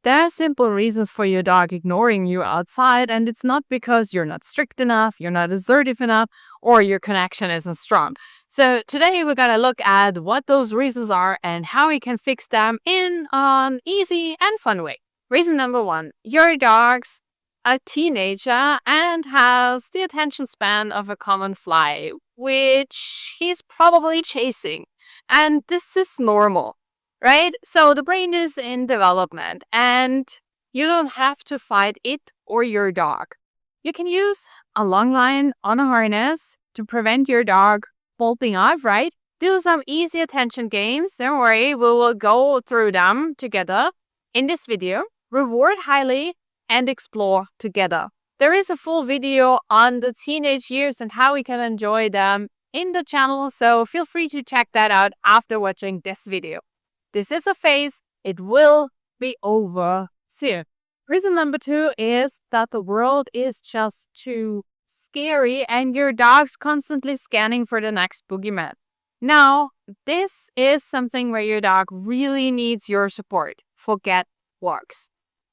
There are simple reasons for your dog ignoring you outside, and it's not because you're not strict enough, you're not assertive enough, or your connection isn't strong. So today we're gonna look at what those reasons are and how we can fix them in an easy and fun way. Reason number one, your dog's a teenager and has the attention span of a common fly, which he's probably chasing. And this is normal, right? So the brain is in development and you don't have to fight it or your dog. You can use a long line on a harness to prevent your dog bolting off, right? Do some easy attention games. Don't worry, we will go through them together in this video. Reward highly and explore together. There is a full video on the teenage years and how we can enjoy them in the channel, so feel free to check that out after watching this video. This is a phase. It will be over soon. Reason number two is that the world is just too scary and your dog's constantly scanning for the next boogeyman. Now, this is something where your dog really needs your support. Forget walks.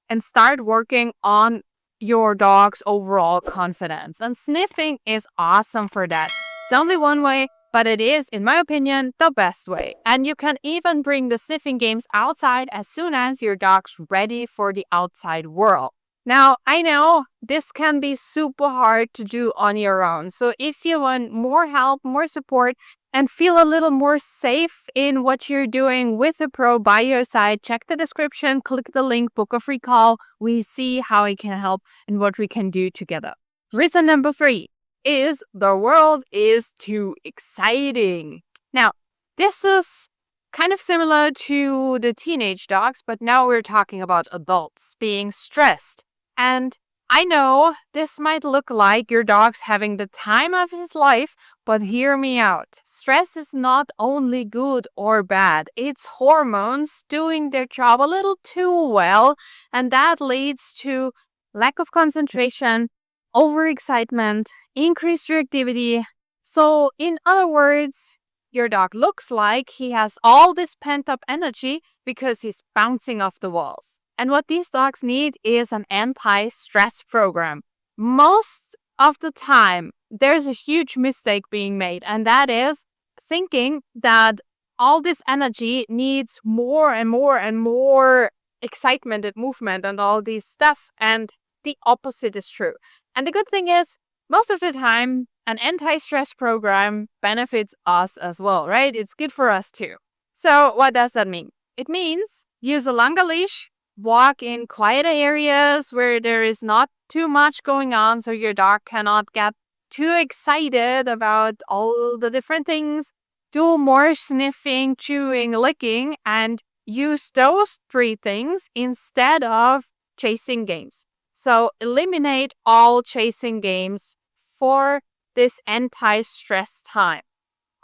And start working on your dog's overall confidence. And sniffing is awesome for that. It's only one way, but it is, in my opinion, the best way. And you can even bring the sniffing games outside as soon as your dog's ready for the outside world. Now, I know this can be super hard to do on your own. So if you want more help, more support, and feel a little more safe in what you're doing with a pro by your side, check the description, click the link, book a free call. We see how we can help and what we can do together. Reason number three is the world is too exciting. Now, this is kind of similar to the teenage dogs, but now we're talking about adults being stressed. And I know this might look like your dog's having the time of his life, but hear me out. Stress is not only good or bad. It's hormones doing their job a little too well, and that leads to lack of concentration, overexcitement, increased reactivity. So, in other words, your dog looks like he has all this pent-up energy because he's bouncing off the walls. And what these dogs need is an anti-stress program. Most of the time, there's a huge mistake being made, and that is thinking that all this energy needs more and more and more excitement and movement and all this stuff, and the opposite is true. And the good thing is, most of the time, an anti-stress program benefits us as well, right? It's good for us too. So what does that mean? It means use a longer leash, walk in quieter areas where there is not too much going on so your dog cannot get too excited about all the different things. Do more sniffing, chewing, licking, and use those three things instead of chasing games. So eliminate all chasing games for this anti-stress time.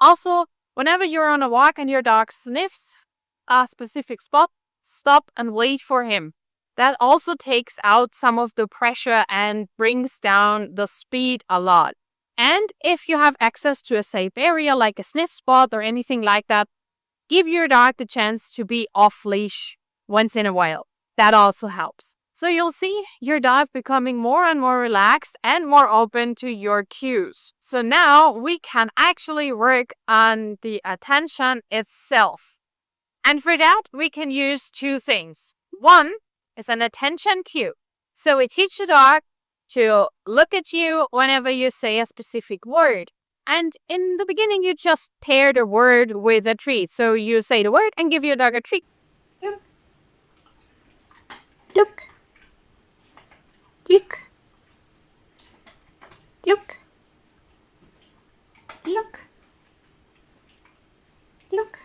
Also, whenever you're on a walk and your dog sniffs a specific spot, stop and wait for him. That also takes out some of the pressure and brings down the speed a lot. And if you have access to a safe area like a sniff spot or anything like that, give your dog the chance to be off leash once in a while. That also helps. So you'll see your dog becoming more and more relaxed and more open to your cues. So now we can actually work on the attention itself. And for that, we can use two things. One is an attention cue. So we teach the dog to look at you whenever you say a specific word. And in the beginning, you just pair the word with a treat. So you say the word and give your dog a treat. Look. Look. Look. Look. Look. Look.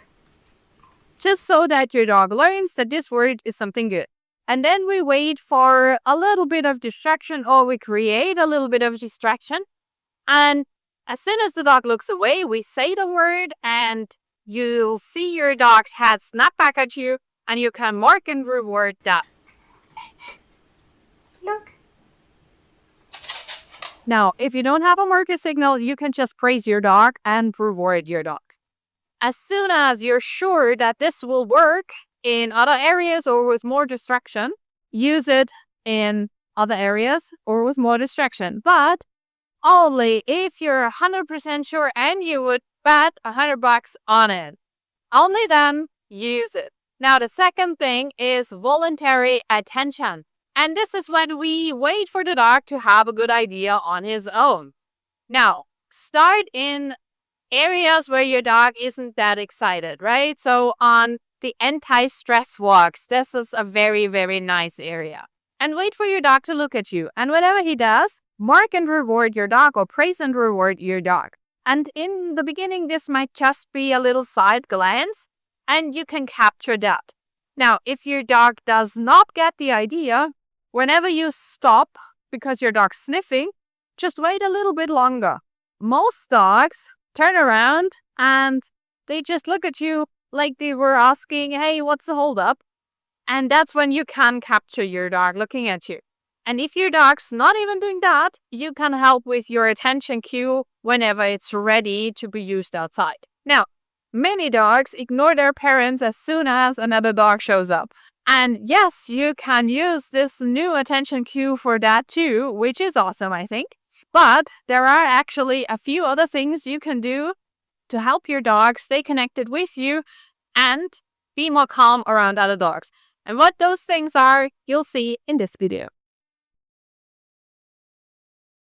Just so that your dog learns that this word is something good. And then we wait for a little bit of distraction, or we create a little bit of distraction. And as soon as the dog looks away, we say the word and you'll see your dog's head snap back at you and you can mark and reward that. Look. Now, if you don't have a marker signal, you can just praise your dog and reward your dog. As soon as you're sure that this will work in other areas or with more distraction, use it in other areas or with more distraction, but only if you're 100% sure and you would bet $100 on it. Only then use it. Now, the second thing is voluntary attention. And this is when we wait for the dog to have a good idea on his own. Now, start in areas where your dog isn't that excited, right? So on the anti-stress walks, this is a very, very nice area. And wait for your dog to look at you. And whatever he does, mark and reward your dog or praise and reward your dog. And in the beginning, this might just be a little side glance, and you can capture that. Now, if your dog does not get the idea, whenever you stop because your dog's sniffing, just wait a little bit longer. Most dogs turn around and they just look at you like they were asking, hey, what's the holdup? And that's when you can capture your dog looking at you. And if your dog's not even doing that, you can help with your attention cue whenever it's ready to be used outside. Now, many dogs ignore their parents as soon as another dog shows up. And yes, you can use this new attention cue for that too, which is awesome, I think. But there are actually a few other things you can do to help your dog stay connected with you and be more calm around other dogs. And what those things are, you'll see in this video.